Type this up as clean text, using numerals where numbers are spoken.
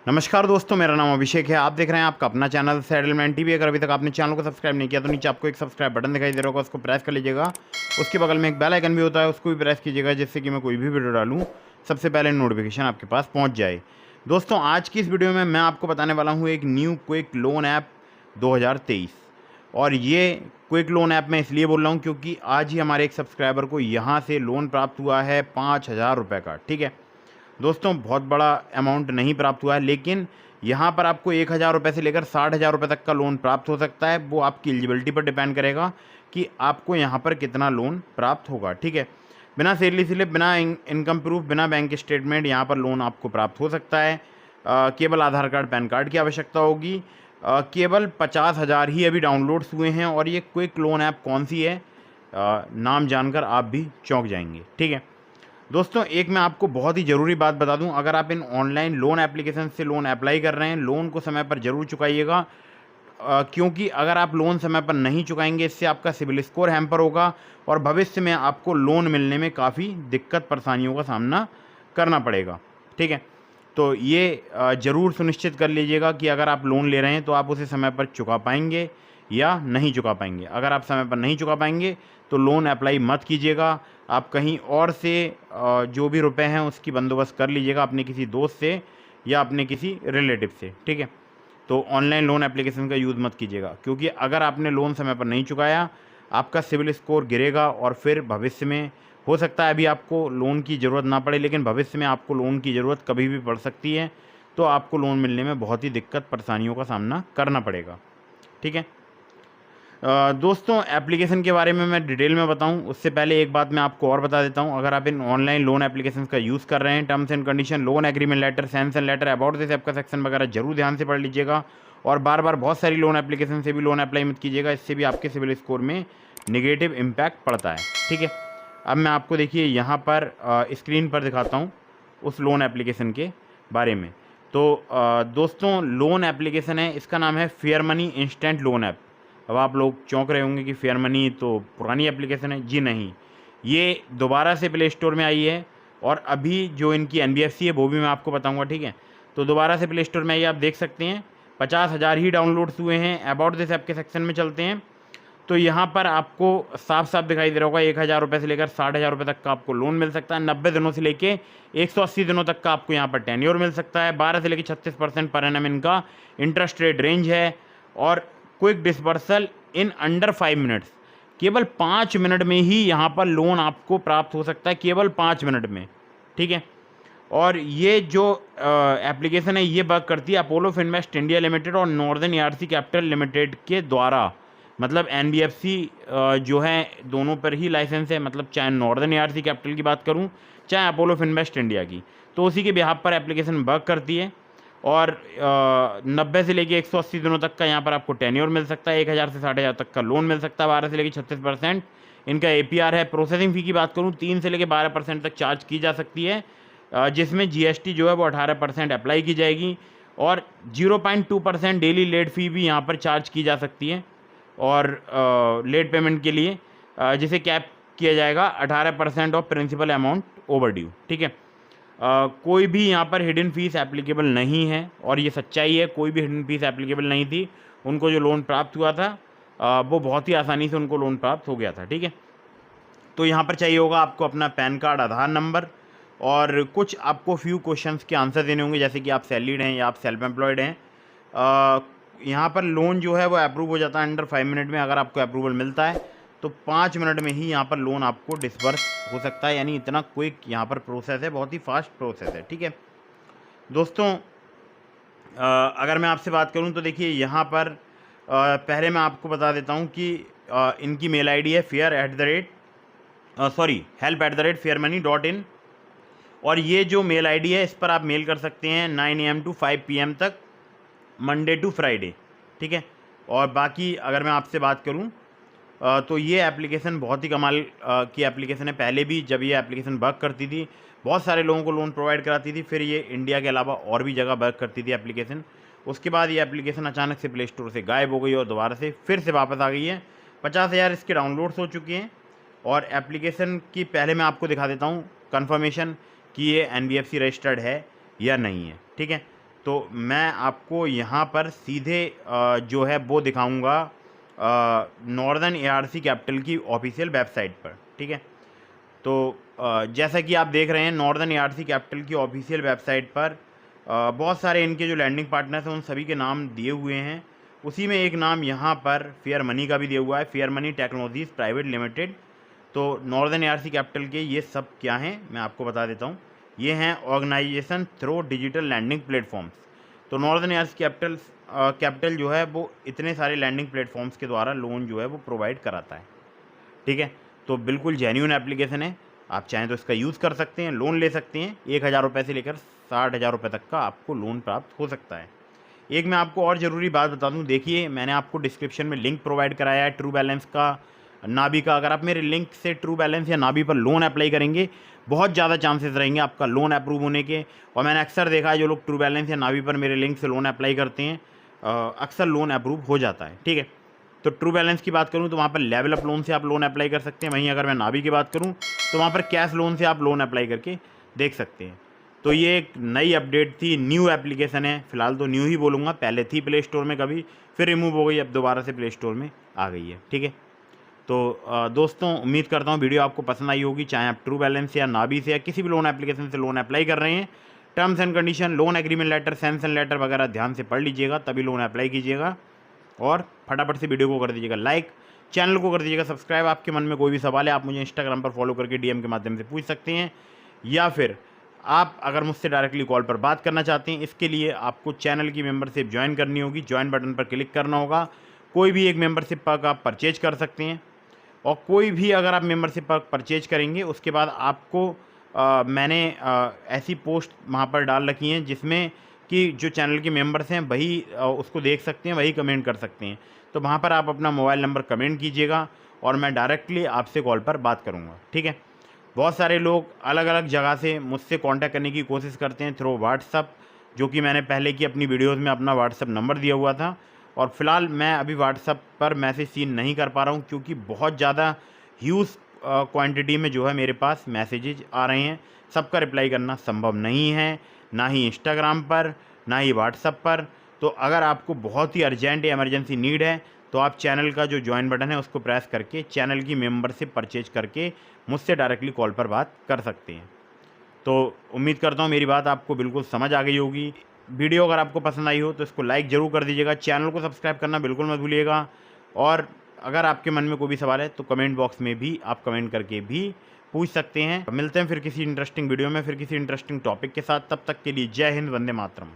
नमस्कार दोस्तों, मेरा नाम अभिषेक है। आप देख रहे हैं आपका अपना चैनल सेटलमेंट टीवी। अगर अभी तक आपने चैनल को सब्सक्राइब नहीं किया तो नीचे आपको एक सब्सक्राइब बटन दिखाई दे रहा होगा, उसको प्रेस कर लीजिएगा। उसके बगल में एक बेल आइकन भी होता है, उसको भी प्रेस कीजिएगा, जिससे कि मैं कोई भी वीडियो डालूँ सबसे पहले नोटिफिकेशन आपके पास पहुँच जाए। दोस्तों, आज की इस वीडियो में मैं आपको बताने वाला हूँ एक न्यू क्विक लोन ऐप 2023। और ये क्विक लोन ऐप मैं इसलिए बोल रहा हूँ क्योंकि आज ही हमारे एक सब्सक्राइबर को यहाँ से लोन प्राप्त हुआ है 5,000 रुपये का। ठीक है दोस्तों, बहुत बड़ा अमाउंट नहीं प्राप्त हुआ है, लेकिन यहाँ पर आपको 1,000 रुपये से लेकर 60,000 रुपये तक का लोन प्राप्त हो सकता है। वो आपकी एलिजिबिलिटी पर डिपेंड करेगा कि आपको यहाँ पर कितना लोन प्राप्त होगा। ठीक है, बिना सैलरी स्लिप, बिना इनकम प्रूफ, बिना बैंक स्टेटमेंट यहाँ पर लोन आपको प्राप्त हो सकता है। केवल आधार कार्ड, पैन कार्ड की आवश्यकता होगी। केवल 50,000 ही अभी डाउनलोड्स हुए हैं। और ये क्विक लोन ऐप कौन सी है, नाम जानकर आप भी चौंक जाएंगे। ठीक है दोस्तों, एक मैं आपको बहुत ही ज़रूरी बात बता दूं, अगर आप इन ऑनलाइन लोन एप्लीकेशन से लोन अप्लाई कर रहे हैं, लोन को समय पर ज़रूर चुकाइएगा। क्योंकि अगर आप लोन समय पर नहीं चुकाएंगे, इससे आपका सिबिल स्कोर हैम्पर होगा और भविष्य में आपको लोन मिलने में काफ़ी दिक्कत परेशानियों का सामना करना पड़ेगा। ठीक है, तो ये ज़रूर सुनिश्चित कर लीजिएगा कि अगर आप लोन ले रहे हैं तो आप उसे समय पर चुका पाएंगे या नहीं चुका पाएंगे। अगर आप समय पर नहीं चुका पाएंगे तो लोन अप्लाई मत कीजिएगा। आप कहीं और से जो भी रुपए हैं उसकी बंदोबस्त कर लीजिएगा, अपने किसी दोस्त से या अपने किसी रिलेटिव से। ठीक है, तो ऑनलाइन लोन एप्लीकेशन का यूज़ मत कीजिएगा, क्योंकि अगर आपने लोन समय पर नहीं चुकाया, आपका सिबिल स्कोर गिरेगा और फिर भविष्य में हो सकता है अभी आपको लोन की ज़रूरत ना पड़े, लेकिन भविष्य में आपको लोन की ज़रूरत कभी भी पड़ सकती है। तो आपको लोन मिलने में बहुत ही दिक्कत परेशानियों का सामना करना पड़ेगा। ठीक है दोस्तों, एप्लीकेशन के बारे में मैं डिटेल में बताऊं उससे पहले एक बात मैं आपको और बता देता हूं। अगर आप इन ऑनलाइन लोन एप्लीकेशन का यूज़ कर रहे हैं, terms and condition, loan agreement letter, sanction letter, about this app का सेक्शन वगैरह जरूर ध्यान से पढ़ लीजिएगा। और बार बार बहुत सारी लोन एप्लीकेशन से भी लोन अप्लाई मत कीजिएगा, इससे भी आपके सिबिल स्कोर में निगेटिव इम्पैक्ट पड़ता है। ठीक है, अब मैं आपको देखिए यहाँ पर स्क्रीन पर दिखाता हूँ उस लोन एप्लीकेशन के बारे में। तो दोस्तों, लोन एप्लीकेशन है, इसका नाम है fair money instant loan app. अब आप लोग चौंक रहे होंगे कि फेयर मनी तो पुरानी एप्लीकेशन है। जी नहीं, ये दोबारा से प्ले स्टोर में आई है और अभी जो इनकी NBFC है वो भी मैं आपको बताऊंगा। ठीक है, तो दोबारा से प्ले स्टोर में आई, आप देख सकते हैं 50,000 ही डाउनलोड्स हुए हैं। अबाउट दिस ऐप के सेक्शन में चलते हैं तो यहाँ पर आपको साफ साफ दिखाई दे रहा होगा 1,000 रुपये से लेकर 60,000 रुपये तक का आपको लोन मिल सकता है। 90 दिनों से लेकर 180 दिनों तक का आपको यहाँ पर टेन्योर मिल सकता है। 12 से लेकर 36% पर एनम इनका इंटरेस्ट रेट रेंज है। और quick disbursal in under 5 minutes, केवल 5 मिनट में ही यहाँ पर लोन आपको प्राप्त हो सकता है, केवल 5 मिनट में। ठीक है, और ये जो एप्लीकेशन है ये वर्क करती है अपोलो फिनवेस्ट इंडिया लिमिटेड और नॉर्दर्न ARC कैपिटल लिमिटेड के द्वारा। मतलब NBFC जो है दोनों पर ही लाइसेंस है, मतलब चाहे नॉर्दर्न ARC कैपिटल की बात करूं चाहे अपोलो फिनवेस्ट इंडिया की, तो उसी के बिहाफ पर एप्लीकेशन वर्क करती है। और 90 से लेके 180 दिनों तक का यहाँ पर आपको टेन्योर मिल सकता है। 1,000 से 60,000 तक का लोन मिल सकता है। 12 से लेके 36% इनका APR है। प्रोसेसिंग फ़ी की बात करूँ 3 से लेके 12% तक चार्ज की जा सकती है, जिसमें GST जो है वो 18% अप्लाई की जाएगी। और 0.2% डेली लेट फ़ी भी यहाँ पर चार्ज की जा सकती है। और लेट पेमेंट के लिए जिसे कैप किया जाएगा 18% of principal amount overdue. ठीक है, कोई भी यहाँ पर हिडन फीस एप्लीकेबल नहीं है और ये सच्चाई है, कोई भी हिडन फीस एप्लीकेबल नहीं थी। उनको जो लोन प्राप्त हुआ था वो बहुत ही आसानी से उनको लोन प्राप्त हो गया था। ठीक है, तो यहाँ पर चाहिए होगा आपको अपना पैन कार्ड, आधार नंबर और कुछ आपको फ्यू क्वेश्चंस के आंसर देने होंगे, जैसे कि आप सैलरीड हैं या आप सेल्फ एम्प्लॉयड हैं। यहाँ पर लोन जो है वो अप्रूव हो जाता है अंडर 5 मिनट में। अगर आपको अप्रूवल मिलता है तो 5 मिनट में ही यहाँ पर लोन आपको डिसबर्स हो सकता है, यानी इतना क्विक यहाँ पर प्रोसेस है, बहुत ही फास्ट प्रोसेस है। ठीक है दोस्तों, अगर मैं आपसे बात करूँ तो देखिए यहाँ पर पहले मैं आपको बता देता हूँ कि इनकी मेल ID है help@fairmoney.in। और ये जो मेल ID है इस पर आप मेल कर सकते हैं 9 AM to 5 PM तक, मंडे टू फ्राइडे। ठीक है, और बाकी अगर मैं आपसे बात करूं तो ये एप्लीकेशन बहुत ही कमाल की एप्लीकेशन है। पहले भी जब ये एप्लीकेशन वर्क करती थी बहुत सारे लोगों को लोन प्रोवाइड कराती थी, फिर ये इंडिया के अलावा और भी जगह वर्क करती थी एप्लीकेशन। उसके बाद ये एप्लीकेशन अचानक से प्ले स्टोर से गायब हो गई और दोबारा से फिर से वापस आ गई है। 50,000 इसके डाउनलोड्स हो चुके हैं। और एप्लीकेशन की पहले मैं आपको दिखा देता हूँ कन्फर्मेशन कि ये NBFC रजिस्टर्ड है या नहीं है। ठीक है, तो मैं आपको यहाँ पर सीधे जो है वो दिखाऊंगा नॉर्दर्न एआरसी कैपिटल की ऑफिशियल वेबसाइट पर, ठीक है। तो जैसा कि आप देख रहे हैं नॉर्दर्न एआरसी कैपिटल की ऑफिशियल वेबसाइट पर बहुत सारे इनके जो लैंडिंग पार्टनर्स हैं उन सभी के नाम दिए हुए हैं। उसी में एक नाम यहाँ पर फेयर मनी का भी दिया हुआ है, fair money technologies private limited. तो नॉर्दर्न एआरसी कैपिटल के ये सब क्या हैं मैं आपको बता देता हूँ। ये हैं organisation through digital lending platforms. तो नॉर्दर्न एआरसी कैपिटल जो है वो इतने सारे लैंडिंग प्लेटफॉर्म्स के द्वारा लोन जो है वो प्रोवाइड कराता है, ठीक है। तो बिल्कुल जेन्युइन एप्लीकेशन है, आप चाहें तो इसका यूज़ कर सकते हैं, लोन ले सकते हैं। 1,000 रुपये से लेकर 60,000 रुपये तक का आपको लोन प्राप्त हो सकता है। एक मैं आपको और ज़रूरी बात बता दूं, देखिए मैंने आपको डिस्क्रिप्शन में लिंक प्रोवाइड कराया है ट्रू बैलेंस का, नाबी का। अगर आप मेरे लिंक से ट्रू बैलेंस या नाबी पर लोन अप्लाई करेंगे बहुत ज़्यादा चांसेस रहेंगे आपका लोन अप्रूव होने के। और मैंने अक्सर देखा है जो लोग ट्रू बैलेंस या नाबी पर मेरे लिंक से लोन अप्लाई करते हैं अक्सर लोन अप्रूव हो जाता है, ठीक है। तो ट्रू बैलेंस की बात करूं तो वहाँ पर लेवल अप लोन से आप लोन अप्लाई कर सकते हैं। वहीं अगर मैं नाबी की बात करूं तो वहाँ पर कैश लोन से आप लोन अप्लाई करके देख सकते हैं। तो ये एक नई अपडेट थी, न्यू एप्लीकेशन है, फिलहाल तो न्यू ही बोलूँगा, पहले थी प्ले स्टोर में कभी, फिर रिमूव हो गई, अब दोबारा से प्ले स्टोर में आ गई है, ठीक है। तो दोस्तों उम्मीद करता हूँ वीडियो आपको पसंद आई होगी। चाहे आप ट्रू बैलेंस या नाबी से या किसी भी लोन एप्लीकेशन से लोन अप्लाई कर रहे हैं, terms and condition, loan agreement letter, sanction letter वगैरह ध्यान से पढ़ लीजिएगा, तभी लोन अप्लाई कीजिएगा। और फटाफट से वीडियो को कर दीजिएगा लाइक, चैनल को कर दीजिएगा सब्सक्राइब। आपके मन में कोई भी सवाल है आप मुझे इंस्टाग्राम पर फॉलो करके डीएम के माध्यम से पूछ सकते हैं, या फिर आप अगर मुझसे डायरेक्टली कॉल पर बात करना चाहते हैं, इसके लिए आपको चैनल की मेंबरशिप ज्वाइन करनी होगी। ज्वाइन बटन पर क्लिक करना होगा, कोई भी एक मेंबरशिप पैक आप परचेज कर सकते हैं। और कोई भी अगर आप मेंबरशिप पैक परचेज करेंगे उसके बाद आपको मैंने ऐसी पोस्ट वहाँ पर डाल रखी हैं जिसमें कि जो चैनल के मेंबर्स हैं वही उसको देख सकते हैं, वही कमेंट कर सकते हैं। तो वहाँ पर आप अपना मोबाइल नंबर कमेंट कीजिएगा और मैं डायरेक्टली आपसे कॉल पर बात करूँगा, ठीक है। बहुत सारे लोग अलग अलग जगह से मुझसे कांटेक्ट करने की कोशिश करते हैं थ्रू व्हाट्सअप, जो कि मैंने पहले की अपनी वीडियोज़ में अपना व्हाट्सअप नंबर दिया हुआ था। और फिलहाल मैं अभी व्हाट्सअप पर मैसेज सीन नहीं कर पा रहा हूँ क्योंकि बहुत ज़्यादा ह्यूज क्वांटिटी में जो है मेरे पास मैसेजेज आ रहे हैं, सबका रिप्लाई करना संभव नहीं है, ना ही इंस्टाग्राम पर ना ही व्हाट्सअप पर। तो अगर आपको बहुत ही अर्जेंट या इमरजेंसी नीड है तो आप चैनल का जो ज्वाइन बटन है उसको प्रेस करके चैनल की मेंबरशिप परचेज करके मुझसे डायरेक्टली कॉल पर बात कर सकते हैं। तो उम्मीद करता हूँ मेरी बात आपको बिल्कुल समझ आ गई होगी। वीडियो अगर आपको पसंद आई हो तो इसको लाइक ज़रूर कर दीजिएगा, चैनल को सब्सक्राइब करना बिल्कुल मत भूलिएगा। और अगर आपके मन में कोई भी सवाल है तो कमेंट बॉक्स में भी आप कमेंट करके भी पूछ सकते हैं। मिलते हैं फिर किसी इंटरेस्टिंग वीडियो में, फिर किसी इंटरेस्टिंग टॉपिक के साथ। तब तक के लिए जय हिंद, वंदे मातरम।